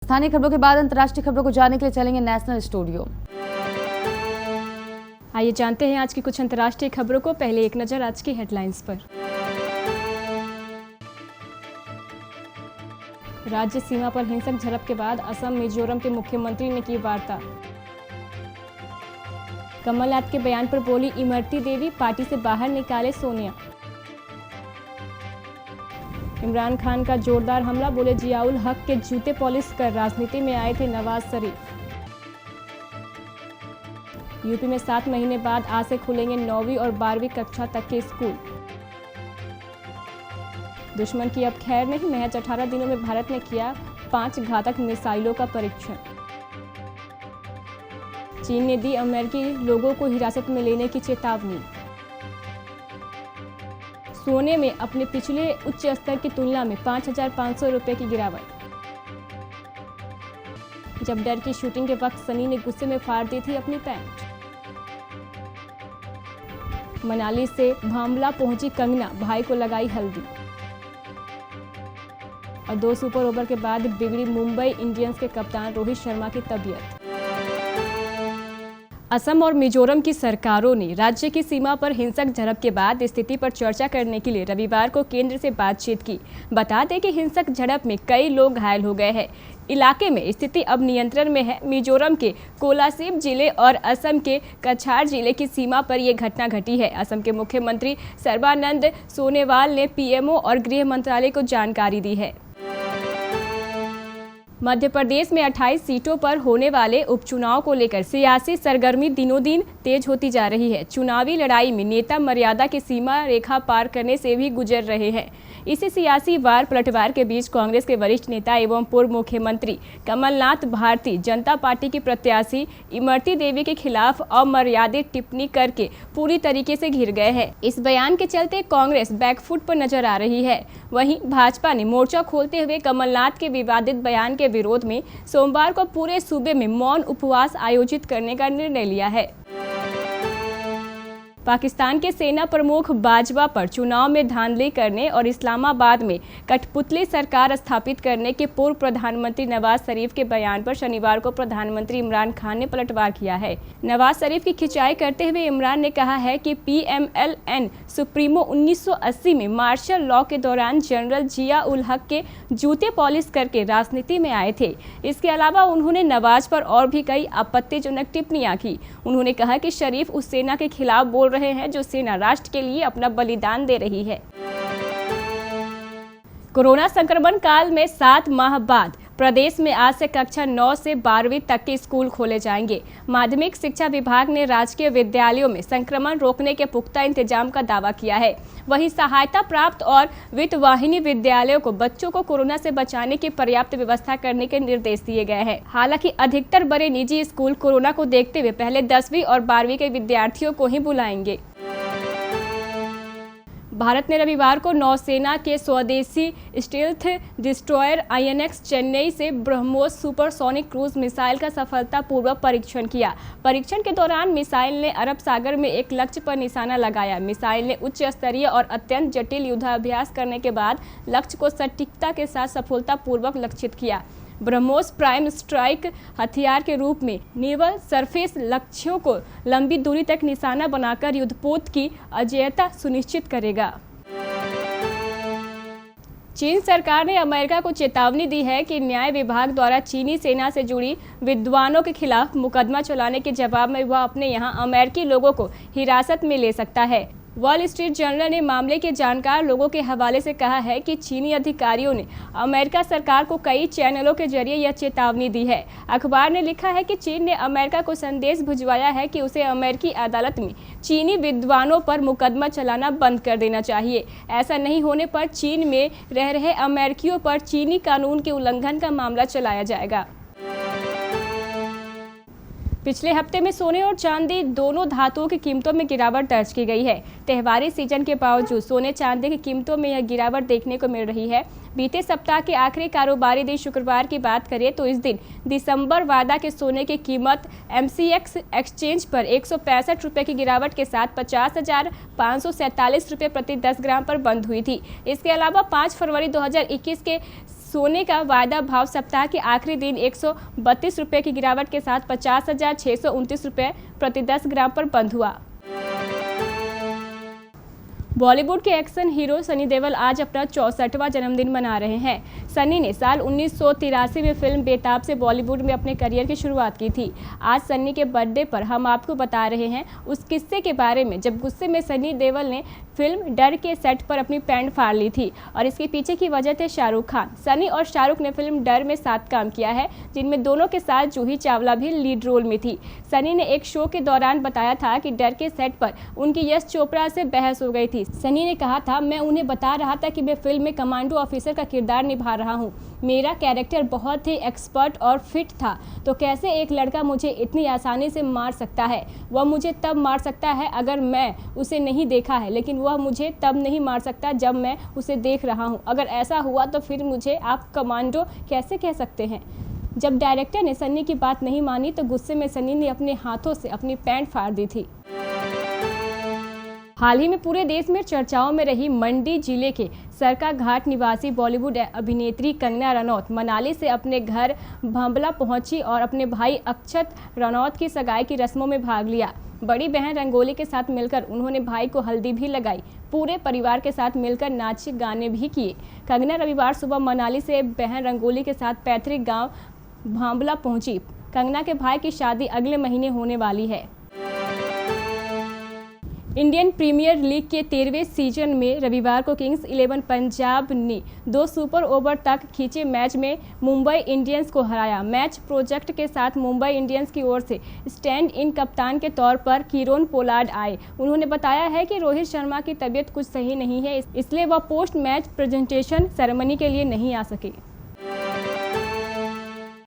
स्थानीय खबरों के बाद अंतर्राष्ट्रीय खबरों को जानने के लिए चलेंगे नेशनल स्टूडियो। आइए जानते हैं आज की कुछ अंतर्राष्ट्रीय खबरों को। पहले एक नजर आज की हेडलाइंस पर। राज्य सीमा पर हिंसक झड़प के बाद असम मिजोरम के मुख्यमंत्री ने की वार्ता। कमलनाथ के बयान पर बोली इमरती देवी, पार्टी से बाहर निकाले सोनिया। इमरान खान का जोरदार हमला, बोले जियाउल हक के जूते पॉलिश कर राजनीति में आए थे नवाज शरीफ। यूपी में 7 महीने बाद आज से खुलेंगे 9वीं और 12वीं कक्षा तक के स्कूल। दुश्मन की अब खैर नहीं, महज 18 दिनों में भारत ने किया 5 घातक मिसाइलों का परीक्षण। चीन ने दी अमेरिकी लोगों को हिरासत में लेने की चेतावनी। सोने में अपने पिछले उच्च स्तर की तुलना में 5,500 रुपए की गिरावट। जब डर की शूटिंग के वक्त सनी ने गुस्से में फाड़ दी थी अपनी पैंट। मनाली से भामला पहुंची कंगना, भाई को लगाई हल्दी। और 2 सुपर ओवर के बाद बिगड़ी मुंबई इंडियंस के कप्तान रोहित शर्मा की तबीयत। असम और मिजोरम की सरकारों ने राज्य की सीमा पर हिंसक झड़प के बाद स्थिति पर चर्चा करने के लिए रविवार को केंद्र से बातचीत की। बता दें कि हिंसक झड़प में कई लोग घायल हो गए हैं। इलाके में स्थिति अब नियंत्रण में है। मिजोरम के कोलासिब जिले और असम के कछार जिले की सीमा पर यह घटना घटी है। असम के मुख्यमंत्री सर्बानंद सोनोवाल ने पीएमओ और गृह मंत्रालय को जानकारी दी है। मध्य प्रदेश में 28 सीटों पर होने वाले उपचुनाव को लेकर सियासी सरगर्मी दिनों दिन तेज होती जा रही है। चुनावी लड़ाई में नेता मर्यादा की सीमा रेखा पार करने से भी गुजर रहे हैं। इसी सियासी वार पलटवार के बीच कांग्रेस के वरिष्ठ नेता एवं पूर्व मुख्यमंत्री कमलनाथ भारतीय जनता पार्टी की प्रत्याशी इमरती देवी के खिलाफ अमर्यादित टिप्पणी करके पूरी तरीके से घिर गए हैं। इस बयान के चलते कांग्रेस बैकफुट पर नजर आ रही है। वहीं भाजपा ने मोर्चा खोलते हुए कमलनाथ के विवादित बयान के विरोध में सोमवार को पूरे सूबे में मौन उपवास आयोजित करने का निर्णय लिया है। पाकिस्तान के सेना प्रमुख बाजवा पर चुनाव में धांधली करने और इस्लामाबाद में कठपुतली सरकार स्थापित करने के पूर्व प्रधानमंत्री नवाज शरीफ के बयान पर शनिवार को प्रधानमंत्री इमरान खान ने पलटवार किया है। नवाज शरीफ की खिंचाई करते हुए इमरान ने कहा है कि पीएमएलएन सुप्रीमो 1980 में मार्शल लॉ के दौरान जनरल जिया उल हक के जूते पॉलिश करके राजनीति में आए थे। इसके अलावा उन्होंने नवाज पर और भी कई आपत्तिजनक टिप्पणियां की। उन्होंने कहा कि शरीफ उस सेना के खिलाफ बोल रहे हैं जो सेना राष्ट्र के लिए अपना बलिदान दे रही है। कोरोना संक्रमण काल में 7 माह बाद प्रदेश में आज से कक्षा 9 से 12वीं तक के स्कूल खोले जाएंगे। माध्यमिक शिक्षा विभाग ने राजकीय विद्यालयों में संक्रमण रोकने के पुख्ता इंतजाम का दावा किया है। वहीं सहायता प्राप्त और वित्तवाहिनी विद्यालयों को बच्चों को कोरोना से बचाने की पर्याप्त व्यवस्था करने के निर्देश दिए गए हैं। हालांकि अधिकतर बड़े निजी स्कूल कोरोना को देखते हुए पहले 10वीं और 12वीं के विद्यार्थियों को ही बुलाएंगे। भारत ने रविवार को नौसेना के स्वदेशी स्टील्थ डिस्ट्रॉयर आईएनएक्स चेन्नई से ब्रह्मोस सुपरसोनिक क्रूज मिसाइल का सफलतापूर्वक परीक्षण किया। परीक्षण के दौरान मिसाइल ने अरब सागर में एक लक्ष्य पर निशाना लगाया। मिसाइल ने उच्च स्तरीय और अत्यंत जटिल युद्धाभ्यास करने के बाद लक्ष्य को सटीकता के साथ सफलतापूर्वक लक्षित किया। ब्रह्मोस प्राइम स्ट्राइक हथियार के रूप में नेवल सरफेस लक्ष्यों को लंबी दूरी तक निशाना बनाकर युद्धपोत की अजेयता सुनिश्चित करेगा। चीन सरकार ने अमेरिका को चेतावनी दी है कि न्याय विभाग द्वारा चीनी सेना से जुड़ी विद्वानों के खिलाफ मुकदमा चलाने के जवाब में वह अपने यहां अमेरिकी लोगों को हिरासत में ले सकता है। वॉल स्ट्रीट जर्नल ने मामले के जानकार लोगों के हवाले से कहा है कि चीनी अधिकारियों ने अमेरिका सरकार को कई चैनलों के जरिए यह चेतावनी दी है। अखबार ने लिखा है कि चीन ने अमेरिका को संदेश भिजवाया है कि उसे अमेरिकी अदालत में चीनी विद्वानों पर मुकदमा चलाना बंद कर देना चाहिए। ऐसा नहीं होने पर चीन में रह रहे अमेरिकियों पर चीनी कानून के उल्लंघन का मामला चलाया जाएगा। पिछले हफ्ते में सोने और चांदी दोनों धातुओं की कीमतों में गिरावट दर्ज की गई है। त्योहारी सीजन के बावजूद सोने चांदी की कीमतों में यह गिरावट देखने को मिल रही है। बीते सप्ताह के आखिरी कारोबारी दिन शुक्रवार की बात करें तो इस दिन दिसंबर वादा के सोने की कीमत MCX एक्सचेंज पर 165 रुपये की गिरावट के साथ 50,547 रुपये प्रति 10 ग्राम पर बंद हुई थी। इसके अलावा 5 फरवरी 2021 के सोने का वायदा भाव सप्ताह के आखिरी दिन 132 रुपये की गिरावट के साथ 50,629 रुपये प्रति 10 ग्राम पर बंद हुआ। बॉलीवुड के एक्शन हीरो सनी देओल आज अपना 64वां जन्मदिन मना रहे हैं। सनी ने साल 1983 में फिल्म बेताब से बॉलीवुड में अपने करियर की शुरुआत की थी। आज सनी के बर्थडे पर हम आपको बता रहे हैं उस किस्से के बारे में जब गुस्से में सनी देओल ने फिल्म डर के सेट पर अपनी पैंट फाड़ ली थी और इसके पीछे की वजह थे शाहरुख खान। सनी और शाहरुख ने फिल्म डर में 7 काम किया है, जिनमें दोनों के साथ जूही चावला भी लीड रोल में थी। सनी ने एक शो के दौरान बताया था कि डर के सेट पर उनकी यश चोपड़ा से बहस हो गई थी। सनी ने कहा था, मैं उन्हें बता रहा था कि मैं फिल्म में कमांडो ऑफिसर का किरदार निभा रहा हूँ। मेरा कैरेक्टर बहुत ही एक्सपर्ट और फिट था, तो कैसे एक लड़का मुझे इतनी आसानी से मार सकता है। वह मुझे तब मार सकता है अगर मैं उसे नहीं देखा है, लेकिन वह मुझे तब नहीं मार सकता जब मैं उसे देख रहा हूँ। अगर ऐसा हुआ तो फिर मुझे आप कमांडो कैसे कह सकते हैं। जब डायरेक्टर ने सनी की बात नहीं मानी तो गुस्से में सनी ने अपने हाथों से अपनी पैंट फाड़ दी थी। हाल ही में पूरे देश में चर्चाओं में रही मंडी जिले के सरका घाट निवासी बॉलीवुड अभिनेत्री कंगना रनौत मनाली से अपने घर भांबला पहुंची और अपने भाई अक्षत रनौत की सगाई की रस्मों में भाग लिया। बड़ी बहन रंगोली के साथ मिलकर उन्होंने भाई को हल्दी भी लगाई। पूरे परिवार के साथ मिलकर नाचे गाने भी किए। कंगना रविवार सुबह मनाली से बहन रंगोली के साथ पैतृक गांव भांबला पहुंची। कंगना के भाई की शादी अगले महीने होने वाली है। इंडियन प्रीमियर लीग के 13वें सीजन में रविवार को किंग्स 11 पंजाब ने 2 सुपर ओवर तक खींचे मैच में मुंबई इंडियंस को हराया। मैच प्रोजेक्ट के साथ मुंबई इंडियंस की ओर से स्टैंड इन कप्तान के तौर पर कीरोन पोलार्ड आए। उन्होंने बताया है कि रोहित शर्मा की तबीयत कुछ सही नहीं है, इसलिए वह पोस्ट मैच प्रेजेंटेशन सेरेमनी के लिए नहीं आ सके।